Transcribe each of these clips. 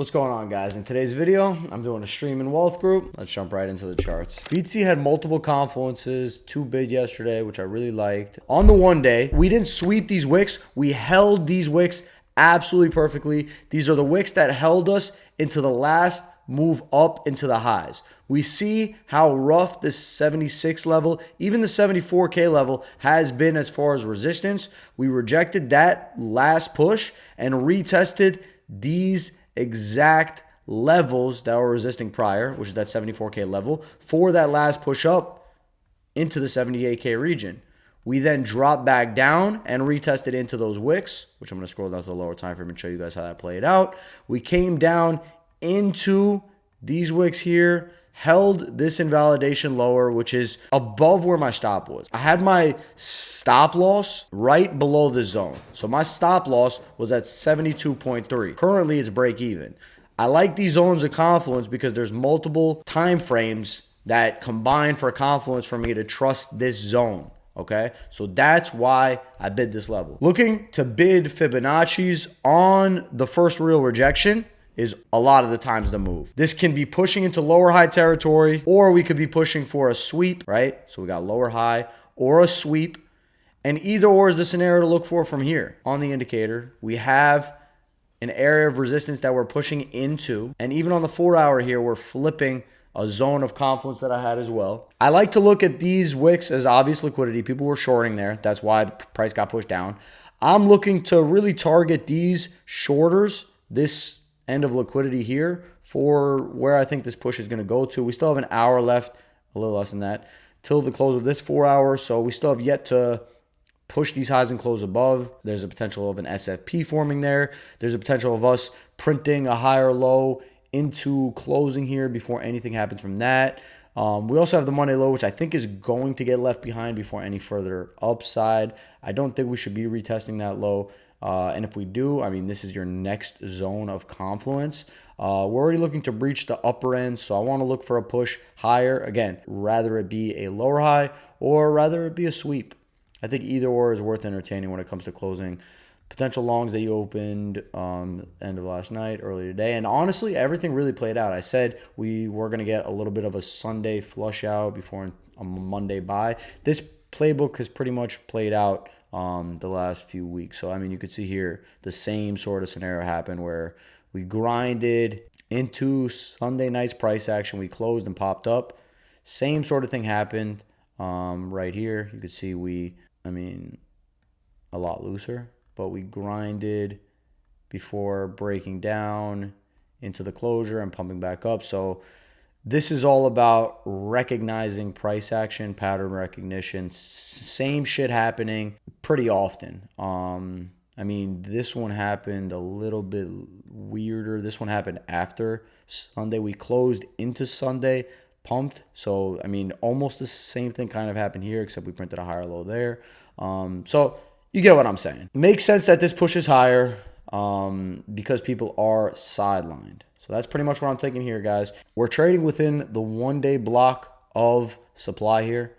What's going on, guys? In today's video, I'm doing a stream in Wealth Group. Let's jump right into the charts. BTC had multiple confluences, 2 bid yesterday, which I really liked. On the 1 day, we didn't sweep these wicks. We held these wicks absolutely perfectly. These are the wicks that held us into the last move up into the highs. We see how rough this 76 level, even the 74K level, has been as far as resistance. We rejected that last push and retested these exact levels that were resisting prior, which is that 74K level, for that last push up into the 78K region. We then dropped back down and retested into those wicks, which I'm going to scroll down to the lower time frame and show you guys how that played out. We came down into these wicks here, held this invalidation lower, which is above where my stop was. I had my stop loss right below the zone. So my stop loss was at 72.3. Currently, it's break even. I like these zones of confluence because there's multiple time frames that combine for confluence for me to trust this zone. Okay, so that's why I bid this level. Looking to bid Fibonacci's on the first real rejection is a lot of the times the move. This can be pushing into lower high territory, or we could be pushing for a sweep, right? So we got lower high or a sweep, and either or is the scenario to look for from here. On the indicator, we have an area of resistance that we're pushing into, and even on the 4-hour here, we're flipping a zone of confluence that I had as well. I like to look at these wicks as obvious liquidity. People were shorting there. That's why the price got pushed down. I'm looking to really target these shorters, this end of liquidity here, for where I think this push is going to go to. We still have an hour left, a little less than that, till the close of this 4 hour. So we still have yet to push these highs and close above. There's a potential of an SFP forming there. There's a potential of us printing a higher low into closing here before anything happens from that. We also have the Monday low, which I think is going to get left behind before any further upside. I don't think we should be retesting that low. And if we do, I mean, this is your next zone of confluence. We're already looking to breach the upper end, so I want to look for a push higher. Again, rather it be a lower high or rather it be a sweep. I think either or is worth entertaining when it comes to closing potential longs that you opened end of last night, early today. And honestly, everything really played out. I said we were going to get a little bit of a Sunday flush out before a Monday buy. This playbook has pretty much played out the last few weeks. So, I mean, you could see here the same sort of scenario happen where we grinded into Sunday night's price action. We closed and popped up. Same sort of thing happened right here. You could see a lot looser, but we grinded before breaking down into the closure and pumping back up. So this is all about recognizing price action, pattern recognition. Same shit happening pretty often. I mean, this one happened a little bit weirder. This one happened after Sunday. We closed into Sunday, pumped. So, I mean, almost the same thing kind of happened here, except we printed a higher low there. So you get what I'm saying. It makes sense that this pushes higher because people are sidelined. So that's pretty much what I'm thinking here, guys. We're trading within the 1 day block of supply here.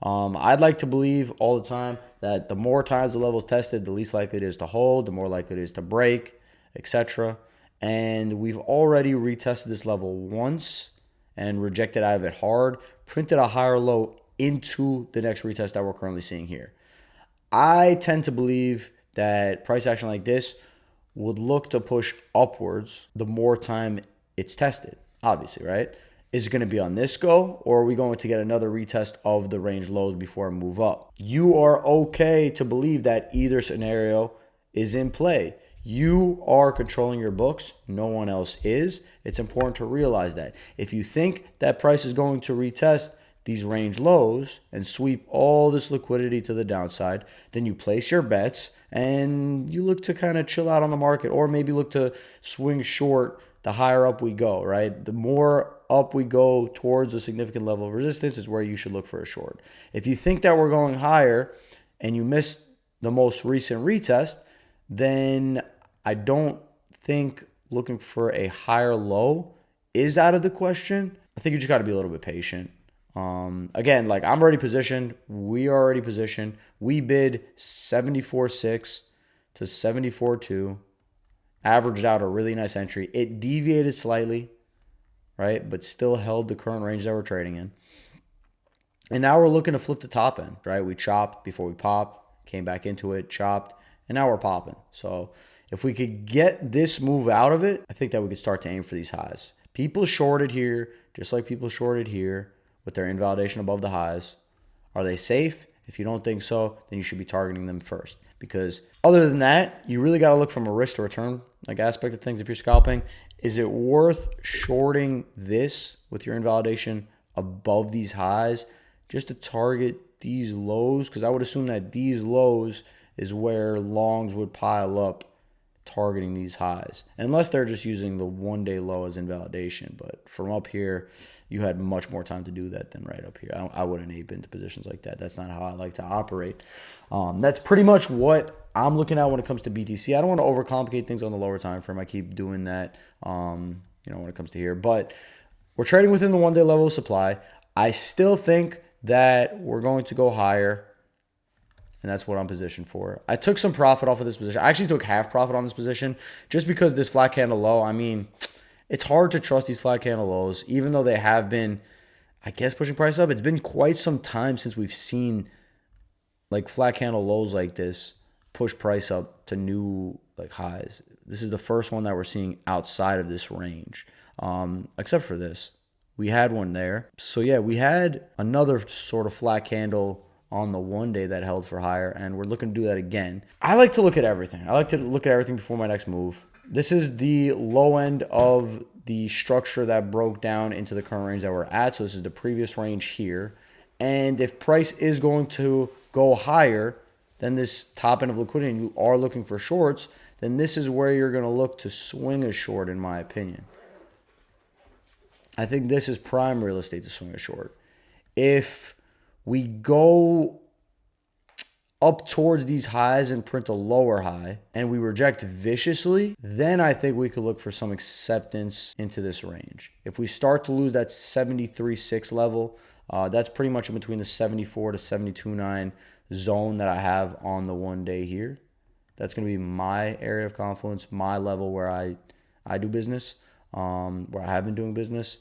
I'd like to believe all the time that the more times the level is tested, the least likely it is to hold, the more likely it is to break, etc. And we've already retested this level once and rejected out of it hard, printed a higher low into the next retest that we're currently seeing here. I tend to believe that price action like this would look to push upwards the more time it's tested, obviously, right? Is it going to be on this go, or are we going to get another retest of the range lows before I move up? You are okay to believe that either scenario is in play. You are controlling your books. No one else is. It's important to realize that. If you think that price is going to retest these range lows and sweep all this liquidity to the downside, then you place your bets and you look to kind of chill out on the market, or maybe look to swing short the higher up we go, right? The more up we go towards a significant level of resistance is where you should look for a short. If you think that we're going higher and you missed the most recent retest, then I don't think looking for a higher low is out of the question. I think you just got to be a little bit patient. Again, like, I'm already positioned. We are already positioned. We bid 74.6 to 74.2 averaged out a really nice entry. It deviated slightly, right? But still held the current range that we're trading in. And now we're looking to flip the top end, right? We chopped before we popped, came back into it, chopped, and now we're popping. So if we could get this move out of it, I think that we could start to aim for these highs. People shorted here, just like people shorted here with their invalidation above the highs. Are they safe? If you don't think so, then you should be targeting them first. Because other than that, you really got to look from a risk to return aspect of things if you're scalping. Is it worth shorting this with your invalidation above these highs just to target these lows? Because I would assume that these lows is where longs would pile up targeting these highs, unless they're just using the one-day low as invalidation. But from up here, you had much more time to do that than right up here. I wouldn't ape into positions like that. That's not how I like to operate. That's pretty much what I'm looking at when it comes to BTC. I don't want to overcomplicate things on the lower time frame. I keep doing that, when it comes to here. But we're trading within the one-day level of supply. I still think that we're going to go higher, and that's what I'm positioned for. I took some profit off of this position. I actually took half profit on this position just because this flat candle low, I mean, it's hard to trust these flat candle lows, even though they have been, I guess, pushing price up. It's been quite some time since we've seen flat candle lows like this push price up to new highs. This is the first one that we're seeing outside of this range, except for this. We had one there. So yeah, we had another sort of flat candle on the one day that held for higher, and we're looking to do that again. I like to look at everything. I like to look at everything before my next move. This is the low end of the structure that broke down into the current range that we're at. So this is the previous range here. And if price is going to go higher than this top end of liquidity and you are looking for shorts, then this is where you're going to look to swing a short, in my opinion. I think this is prime real estate to swing a short. If we go up towards these highs and print a lower high and we reject viciously, then I think we could look for some acceptance into this range. If we start to lose that 73.6 level, that's pretty much in between the 74 to 72.9 zone that I have on the one day here. That's going to be my area of confluence, my level where I do business, where I have been doing business.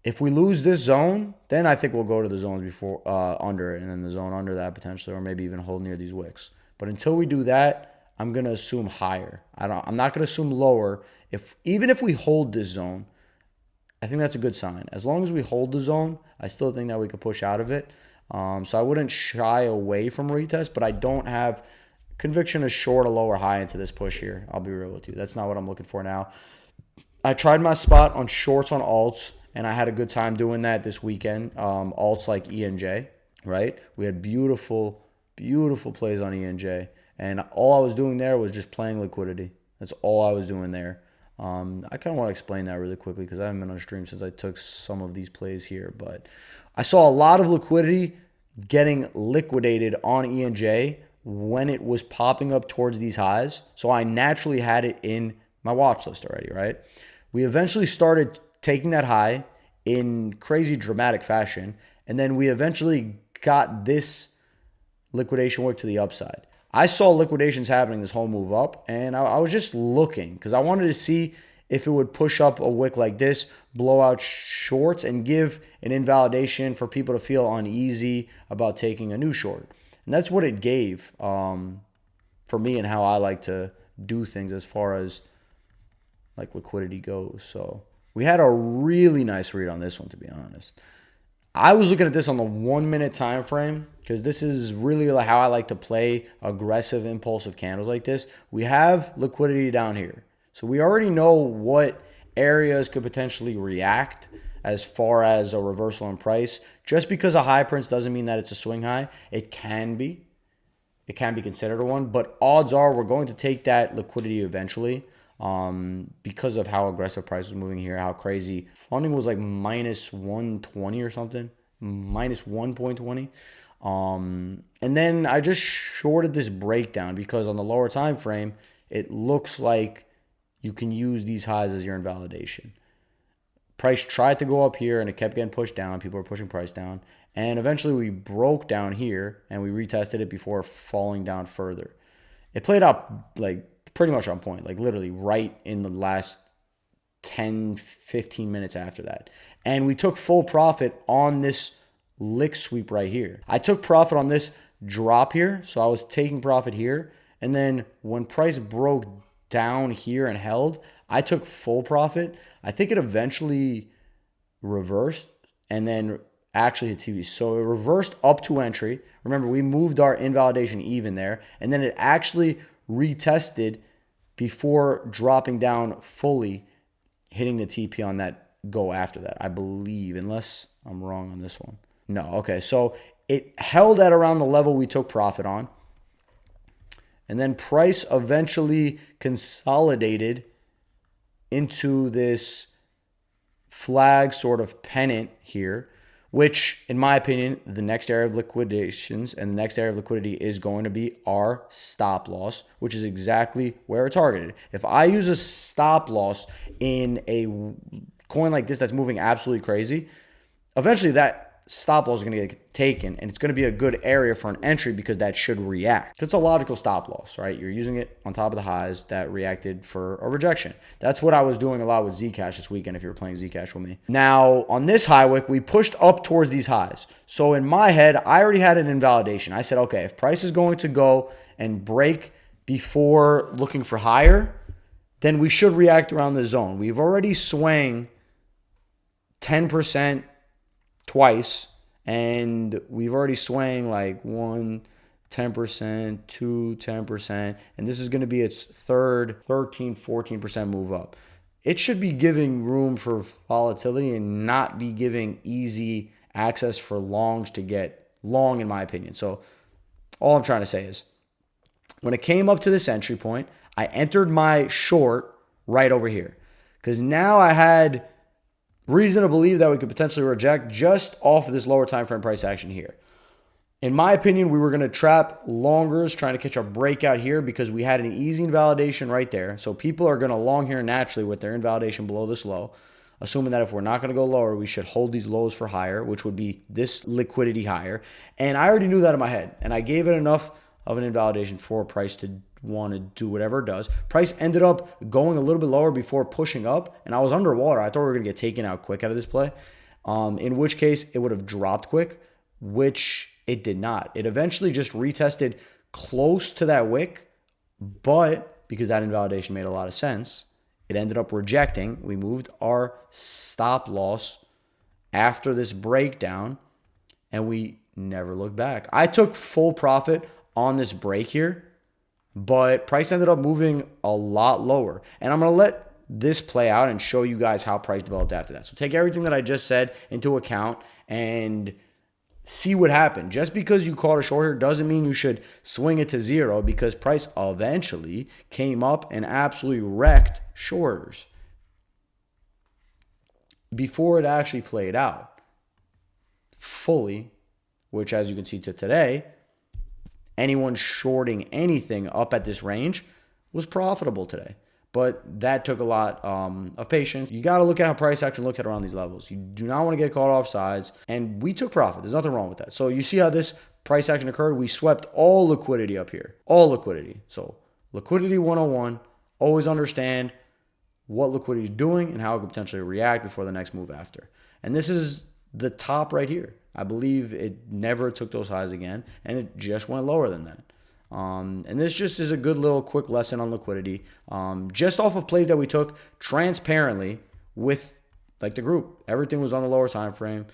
If we lose this zone, then I think we'll go to the zones before under it, and then the zone under that potentially, or maybe even hold near these wicks. But until we do that, I'm gonna assume higher. I'm not gonna assume lower. Even if we hold this zone, I think that's a good sign. As long as we hold the zone, I still think that we could push out of it. So I wouldn't shy away from retest, but I don't have conviction to short a lower high into this push here. I'll be real with you. That's not what I'm looking for now. I tried my spot on shorts on alts, and I had a good time doing that this weekend. Alts like ENJ, right? We had beautiful, beautiful plays on ENJ. And all I was doing there was just playing liquidity. That's all I was doing there. I kind of want to explain that really quickly because I haven't been on stream since I took some of these plays here. But I saw a lot of liquidity getting liquidated on ENJ when it was popping up towards these highs. So I naturally had it in my watch list already, right? We eventually started taking that high in crazy dramatic fashion, and then we eventually got this liquidation wick to the upside. I saw liquidations happening this whole move up, and I was just looking because I wanted to see if it would push up a wick like this, blow out shorts, and give an invalidation for people to feel uneasy about taking a new short. And that's what it gave for me and how I like to do things as far as liquidity goes. So we had a really nice read on this one, to be honest. I was looking at this on the 1 minute time frame because this is really how I like to play aggressive, impulsive candles like this. We have liquidity down here. So we already know what areas could potentially react as far as a reversal in price. Just because a high prints doesn't mean that it's a swing high. It can be. It can be considered a one. But odds are we're going to take that liquidity eventually. Because of how aggressive price was moving here, how crazy. Funding was minus 120 or something, minus 1.20. And then I just shorted this breakdown because on the lower time frame, it looks like you can use these highs as your invalidation. Price tried to go up here and it kept getting pushed down. People were pushing price down. And eventually we broke down here and we retested it before falling down further. It played out pretty much on point, like literally right in the last 10, 15 minutes after that. And we took full profit on this lick sweep right here. I took profit on this drop here. So I was taking profit here. And then when price broke down here and held, I took full profit. I think it eventually reversed and then actually hit TV. So it reversed up to entry. Remember, we moved our invalidation even there. And then it actually retested before dropping down fully, hitting the TP on that go after that, I believe, unless I'm wrong on this one. No, okay. So it held at around the level we took profit on. And then price eventually consolidated into this flag sort of pennant here, which, in my opinion, the next area of liquidations and the next area of liquidity is going to be our stop loss, which is exactly where it's targeted. If I use a stop loss in a coin like this that's moving absolutely crazy, eventually that stop loss is going to get taken, and it's going to be a good area for an entry because that should react. It's a logical stop loss, right? You're using it on top of the highs that reacted for a rejection. That's what I was doing a lot with Zcash this weekend if you were playing Zcash with me. Now, on this high wick, we pushed up towards these highs. So in my head, I already had an invalidation. I said, okay, if price is going to go and break before looking for higher, then we should react around the zone. We've already swung 10% twice, and we've already swung like 1 10%, 2 10%, and this is going to be its third 13-14% move up. It should be giving room for volatility and not be giving easy access for longs to get long, in my opinion. So all I'm trying to say is when it came up to this entry point, I entered my short right over here because now I had reason to believe that we could potentially reject just off of this lower time frame price action here. In my opinion, we were going to trap longers trying to catch a breakout here because we had an easy invalidation right there. So people are going to long here naturally with their invalidation below this low, assuming that if we're not going to go lower, we should hold these lows for higher, which would be this liquidity higher. And I already knew that in my head, and I gave it enough of an invalidation for price to want to do whatever it does. Price ended up going a little bit lower before pushing up, and I was underwater. I thought we were going to get taken out quick out of this play, in which case it would have dropped quick, which it did not. It eventually just retested close to that wick, but because that invalidation made a lot of sense, it ended up rejecting. We moved our stop loss after this breakdown, and we never looked back. I took full profit on this break here, but price ended up moving a lot lower. And I'm going to let this play out and show you guys how price developed after that. So take everything that I just said into account and see what happened. Just because you caught a short here doesn't mean you should swing it to zero, because price eventually came up and absolutely wrecked shorters before it actually played out fully, which, as you can see to today, anyone shorting anything up at this range was profitable today. But that took a lot of patience. You got to look at how price action looks at around these levels. You do not want to get caught off sides. And we took profit. There's nothing wrong with that. So you see how this price action occurred? We swept all liquidity up here. All liquidity. So liquidity 101. Always understand what liquidity is doing and how it could potentially react before the next move after. And this is the top right here. I believe it never took those highs again, and it just went lower than that. And this just is a good little quick lesson on liquidity, just off of plays that we took transparently with like the group. Everything was on the lower time frame.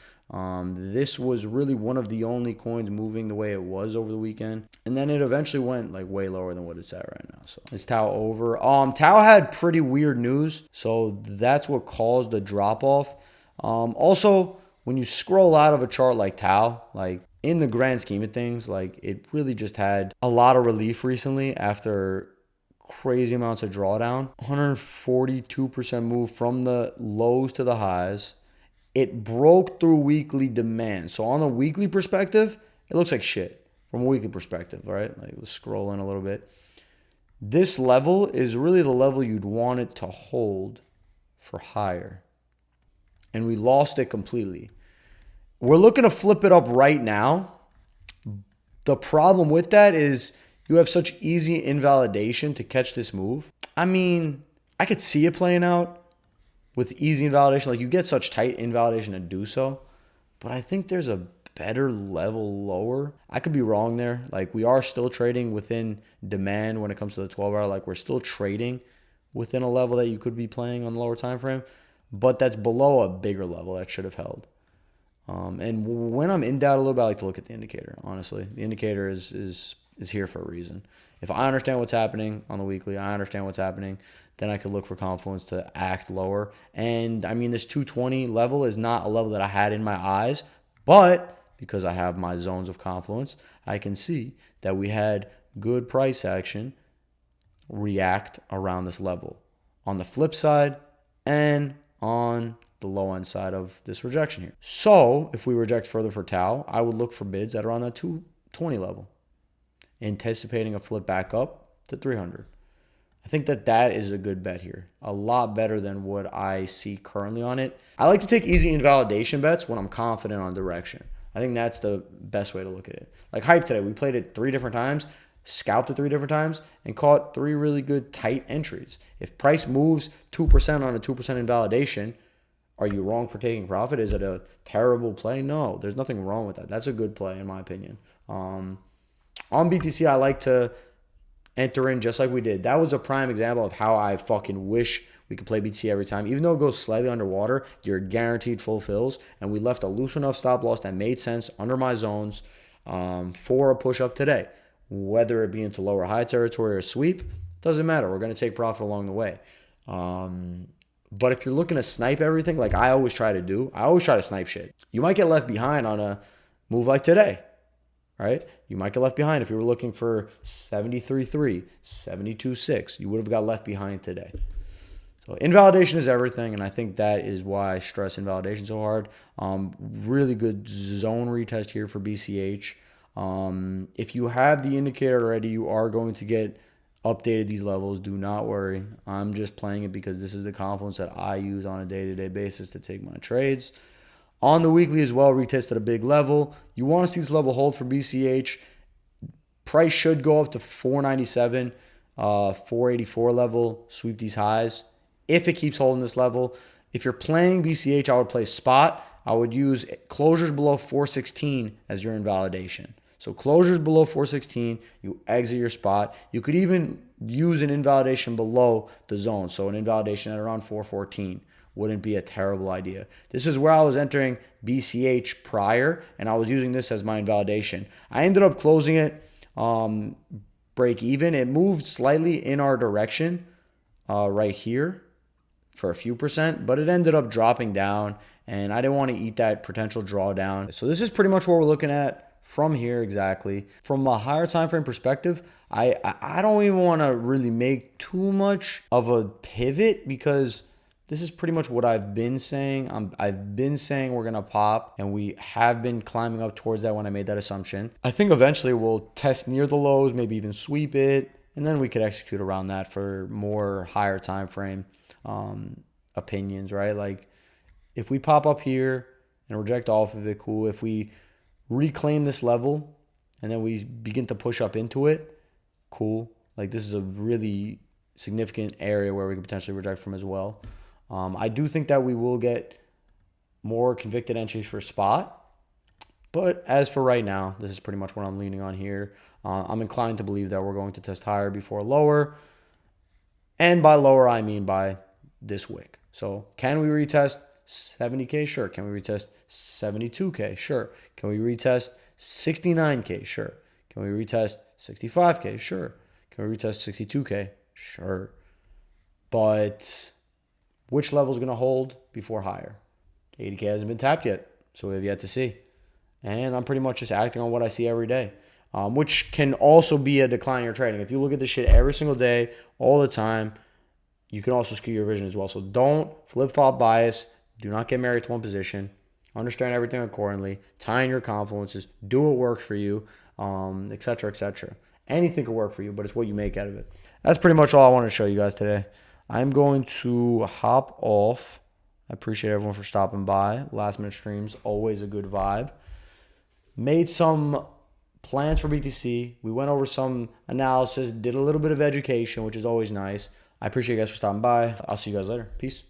This was really one of the only coins moving the way it was over the weekend, and then it eventually went like way lower than what it's at right now. So it's Tau over. Tau had pretty weird news, so that's what caused the drop off. Also, when you scroll out of a chart like Tau, like in the grand scheme of things, like it really just had a lot of relief recently after crazy amounts of drawdown. 142% move from the lows to the highs. It broke through weekly demand. So on a weekly perspective, it looks like shit from a weekly perspective, right? Like let's scroll in a little bit. This level is really the level you'd want it to hold for higher. And we lost it completely. We're looking to flip it up right now. The problem with that is you have such easy invalidation to catch this move. I mean, I could see it playing out with easy invalidation. Like, you get such tight invalidation to do so. But I think there's a better level lower. I could be wrong there. Like, we are still trading within demand when it comes to the 12-hour. Like, we're still trading within a level that you could be playing on the lower time frame. But that's below a bigger level that should have held. And when I'm in doubt a little bit, I like to look at the indicator, honestly. The indicator is here for a reason. If I understand what's happening on the weekly, I understand what's happening, then I could look for confluence to act lower. And, I mean, this 220 level is not a level that I had in my eyes, but because I have my zones of confluence, I can see that we had good price action react around this level. On the flip side and on the low end side of this rejection here. So if we reject further for Tau, I would look for bids at around that 220 level, anticipating a flip back up to 300. I think that is a good bet here. A lot better than what I see currently on it. I like to take easy invalidation bets when I'm confident on direction. I think that's the best way to look at it. Like Hype today, we played it 3 different times, scalped it 3 different times, and caught 3 really good tight entries. If price moves 2% on a 2% invalidation, are you wrong for taking profit? Is it a terrible play? No, there's nothing wrong with that. That's a good play in my opinion. On BTC, I like to enter in just like we did. That was a prime example of how I fucking wish we could play BTC every time. Even though it goes slightly underwater, you're guaranteed full fills. And we left a loose enough stop loss that made sense under my zones for a push up today. Whether it be into lower high territory or sweep, doesn't matter. We're going to take profit along the way. But if you're looking to snipe everything, like I always try to do, I always try to snipe shit. You might get left behind on a move like today, right? You might get left behind if you were looking for 73.3, 72.6. You would have got left behind today. So invalidation is everything, and I think that is why I stress invalidation so hard. Really good zone retest here for BCH. If you have the indicator already, you are going to get updated these levels. Do not worry. I'm just playing it because this is the confluence that I use on a day-to-day basis to take my trades. On the weekly as well, retested a big level. You want to see this level hold for BCH. Price should go up to 497, 484 level, sweep these highs. If it keeps holding this level, if you're playing BCH, I would play spot. I would use closures below 416 as your invalidation. So closures below 416, you exit your spot. You could even use an invalidation below the zone. So an invalidation at around 414 wouldn't be a terrible idea. This is where I was entering BCH prior, and I was using this as my invalidation. I ended up closing it break even. It moved slightly in our direction right here for a few percent, but it ended up dropping down, and I didn't want to eat that potential drawdown. So this is pretty much what we're looking at from here exactly. From a higher time frame perspective, I don't even want to really make too much of a pivot because this is pretty much what I've been saying. I've been saying we're going to pop, and we have been climbing up towards that when I made that assumption. I think eventually we'll test near the lows, maybe even sweep it, and then we could execute around that for more higher time frame opinions, right? Like if we pop up here and reject off of it, cool. If we reclaim this level and then we begin to push up into it, cool. Like this is a really significant area where we could potentially reject from as well. I do think that we will get more convicted entries for spot, but as for right now, this is pretty much what I'm leaning on here. I'm inclined to believe that we're going to test higher before lower, and by lower I mean by this wick. So can we retest 70K? Sure. Can we retest 72K? Sure. Can we retest 69K? Sure. Can we retest 65K? Sure. Can we retest 62K? Sure. But which level is going to hold before higher? 80K hasn't been tapped yet, so we have yet to see. And I'm pretty much just acting on what I see every day, which can also be a decline in your trading. If you look at this shit every single day, all the time, you can also skew your vision as well. So don't flip-flop bias. Do not get married to one position. Understand everything accordingly. Tie in your confluences. Do what works for you, et cetera, et cetera. Anything could work for you, but it's what you make out of it. That's pretty much all I wanted to show you guys today. I'm going to hop off. I appreciate everyone for stopping by. Last minute streams, always a good vibe. Made some plans for BTC. We went over some analysis, did a little bit of education, which is always nice. I appreciate you guys for stopping by. I'll see you guys later. Peace.